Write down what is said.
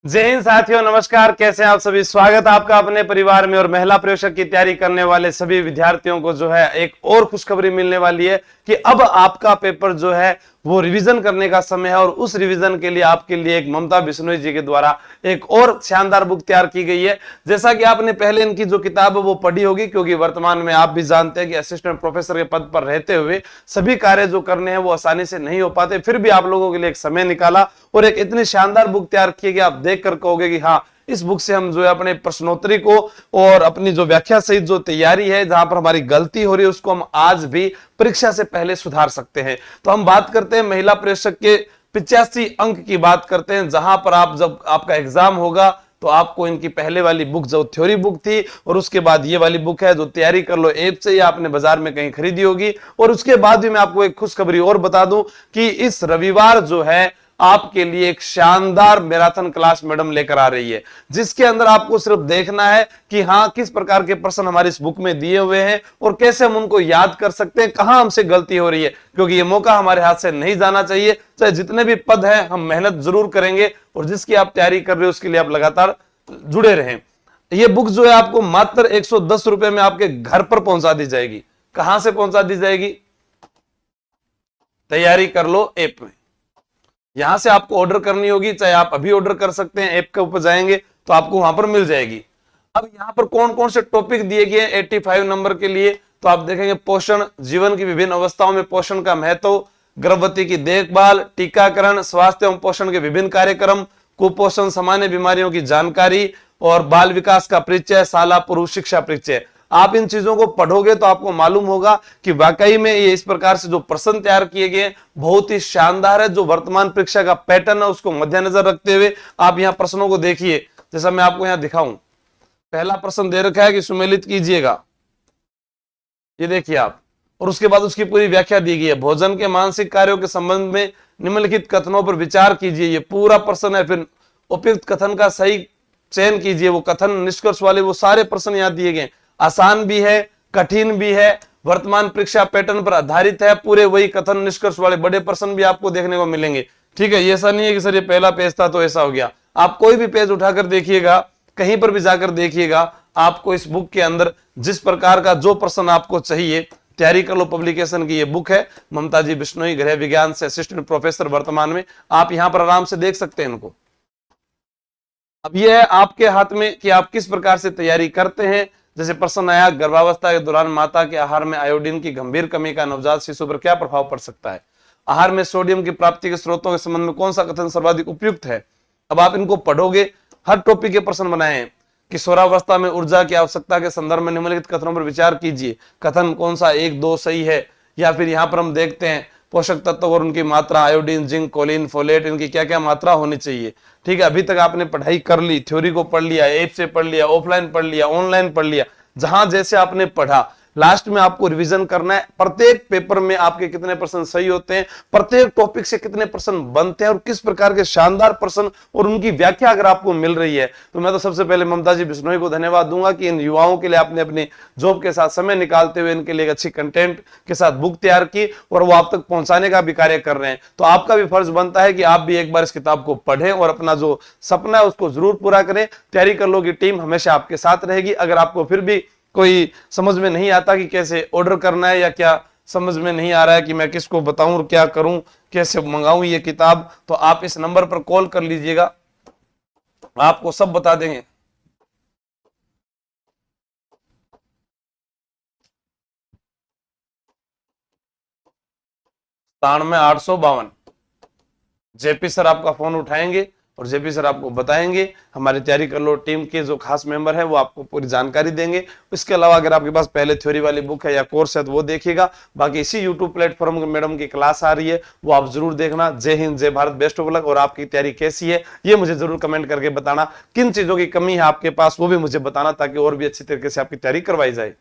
जय हिंद साथियों, नमस्कार। कैसे हैं आप सभी? स्वागत है आपका अपने परिवार में। और महिला प्रवेशक की तैयारी करने वाले सभी विद्यार्थियों को जो है एक और खुशखबरी मिलने वाली है कि अब आपका पेपर जो है वो रिवीजन करने का समय है। और उस रिवीजन के लिए आपके लिए एक ममता बिश्नोई जी के द्वारा एक और शानदार बुक तैयार की गई है। जैसा कि आपने पहले इनकी जो किताब है वो पढ़ी होगी, क्योंकि वर्तमान में आप भी जानते हैं कि असिस्टेंट प्रोफेसर के पद पर रहते हुए सभी कार्य जो करने हैं वो आसानी से नहीं हो पाते। फिर भी आप लोगों के लिए एक समय निकाला और एक इतनी शानदार बुक तैयार की कि आप देख कर कहोगे कि हाँ, इस बुक से हम जो है अपने प्रश्नोत्तरी को और अपनी जो व्याख्या सहित जो तैयारी है, जहां पर हमारी गलती हो रही है, उसको हम आज भी परीक्षा से पहले सुधार सकते हैं। तो हम बात करते हैं महिला प्रवेशक के 85 अंक की बात करते हैं, जहां पर आप जब आपका एग्जाम होगा तो आपको इनकी पहले वाली बुक जो थ्योरी बुक थी और उसके बाद ये वाली बुक है जो तैयारी कर लो ऐप से या आपने बाजार में कहीं खरीदी होगी। और उसके बाद भी मैं आपको एक खुशखबरी और बता दूं कि इस रविवार जो है आपके लिए एक शानदार मैराथन क्लास मैडम लेकर आ रही है, जिसके अंदर आपको सिर्फ देखना है कि हाँ, किस प्रकार के प्रश्न हमारी इस बुक में दिए हुए हैं और कैसे हम उनको याद कर सकते हैं, कहां हमसे गलती हो रही है। क्योंकि ये मौका हमारे हाथ से नहीं जाना चाहिए। चाहे जितने भी पद हैं हम मेहनत जरूर करेंगे और जिसकी आप तैयारी कर रहे हो उसके लिए आप लगातार जुड़े रहें। ये बुक जो है आपको मात्र 110 रुपए में आपके घर पर पहुंचा दी जाएगी। कहां से पहुंचा दी जाएगी? तैयारी कर लो ऐप में। यहां से आपको ऑर्डर करनी होगी, चाहे आप अभी ऑर्डर कर सकते हैं, ऐप के ऊपर जाएंगे तो आपको वहां पर मिल जाएगी। अब यहां पर कौन कौन से टॉपिक दिए गए हैं 85 नंबर के लिए, तो आप देखेंगे पोषण, जीवन की विभिन्न अवस्थाओं में पोषण का महत्व, गर्भवती की देखभाल, टीकाकरण, स्वास्थ्य एवं पोषण के विभिन्न कार्यक्रम, कुपोषण, सामान्य बीमारियों की जानकारी और बाल विकास का परिचय, शाला पूर्व शिक्षा परिचय। आप इन चीजों को पढ़ोगे तो आपको मालूम होगा कि वाकई में ये इस प्रकार से जो प्रश्न तैयार किए गए बहुत ही शानदार है। जो वर्तमान परीक्षा का पैटर्न है उसको मद्देनजर रखते हुए आप यहाँ प्रश्नों को देखिए। जैसा मैं आपको यहाँ दिखाऊं, पहला प्रश्न दे रखा है कि सुमेलित कीजिएगा, ये देखिए आप, और उसके बाद उसकी पूरी व्याख्या दी गई है। भोजन के मानसिक कार्यों के संबंध में निम्नलिखित कथनों पर विचार कीजिए, ये पूरा प्रश्न है। फिर उपयुक्त कथन का सही चयन कीजिए, वो कथन निष्कर्ष वाले वो सारे प्रश्न यहाँ दिए गए। आसान भी है, कठिन भी है, वर्तमान परीक्षा पैटर्न पर आधारित है। पूरे वही कथन निष्कर्ष वाले बड़े प्रश्न भी आपको देखने को मिलेंगे। ठीक है, ये ऐसा नहीं है कि सर ये पहला पेज था तो ऐसा हो गया। आप कोई भी पेज उठाकर देखिएगा, कहीं पर भी जाकर देखिएगा, आपको इस बुक के अंदर जिस प्रकार का जो प्रश्न आपको चाहिए, तैयारी कर लो पब्लिकेशन की ये बुक है, ममता जी बिश्नोई, गृह विज्ञान से असिस्टेंट प्रोफेसर वर्तमान में। आप यहां पर आराम से देख सकते हैं इनको। अब यह है आपके हाथ में कि आप किस प्रकार से तैयारी करते हैं। जैसे प्रश्न आया, गर्भावस्था के दौरान माता के आहार में आयोडीन की गंभीर कमी का नवजात शिशु पर क्या प्रभाव पड़ सकता है? आहार में सोडियम की प्राप्ति के स्रोतों के संबंध में कौन सा कथन सर्वाधिक उपयुक्त है? अब आप इनको पढ़ोगे, हर टॉपिक के प्रश्न बनाए हैं। किशोरावस्था में ऊर्जा की आवश्यकता के संदर्भ में निम्नलिखित कथनों पर विचार कीजिए। कथन कौन सा 1, 2 सही है? या फिर यहां पर हम देखते हैं पोषक तत्व और उनकी मात्रा, आयोडीन, जिंक, कोलिन, फोलेट, इनकी क्या क्या मात्रा होनी चाहिए। ठीक है, अभी तक आपने पढ़ाई कर ली, थ्योरी को पढ़ लिया, ऐप से पढ़ लिया, ऑफलाइन पढ़ लिया, ऑनलाइन पढ़ लिया, जहां जैसे आपने पढ़ा। लास्ट में आपको रिवीजन करना है, प्रत्येक पेपर में आपके कितने प्रश्न सही होते हैं, प्रत्येक टॉपिक से कितने प्रश्न बनते हैं और किस प्रकार के शानदार प्रश्न और उनकी व्याख्या अगर आपको मिल रही है तो मैं तो सबसे पहले ममता जी बिश्नोई को धन्यवाद दूंगा कि इन युवाओं के लिए आपने अपनी जॉब के साथ समय निकालते हुए इनके लिए एक अच्छी कंटेंट के साथ बुक तैयार की और वो आप तक पहुंचाने का भी कार्य कर रहे हैं। तो आपका भी फर्ज बनता है कि आप भी एक बार इस किताब को पढ़ें और अपना जो सपना है उसको जरूर पूरा करें। तैयारी कर लो की टीम हमेशा आपके साथ रहेगी। अगर आपको फिर भी कोई समझ में नहीं आता कि कैसे ऑर्डर करना है या क्या समझ में नहीं आ रहा है कि मैं किसको बताऊं और क्या करूं, कैसे मंगाऊं ये किताब, तो आप इस नंबर पर कॉल कर लीजिएगा, आपको सब बता देंगे। 97,852। जेपी सर आपका फोन उठाएंगे और जेपी सर आपको बताएंगे। हमारी तैयारी कर लो टीम के जो खास मेंबर है वो आपको पूरी जानकारी देंगे। इसके अलावा अगर आपके पास पहले थ्योरी वाली बुक है या कोर्स है तो वो देखिएगा। बाकी इसी यूट्यूब प्लेटफॉर्म में मैडम की क्लास आ रही है, वो आप जरूर देखना। जय हिंद, जय भारत, बेस्ट ऑफ लक। और आपकी तैयारी कैसी है ये मुझे जरूर कमेंट करके बताना। किन चीजों की कमी है आपके पास वो भी मुझे बताना, ताकि और भी अच्छी तरीके से आपकी तैयारी करवाई जाए।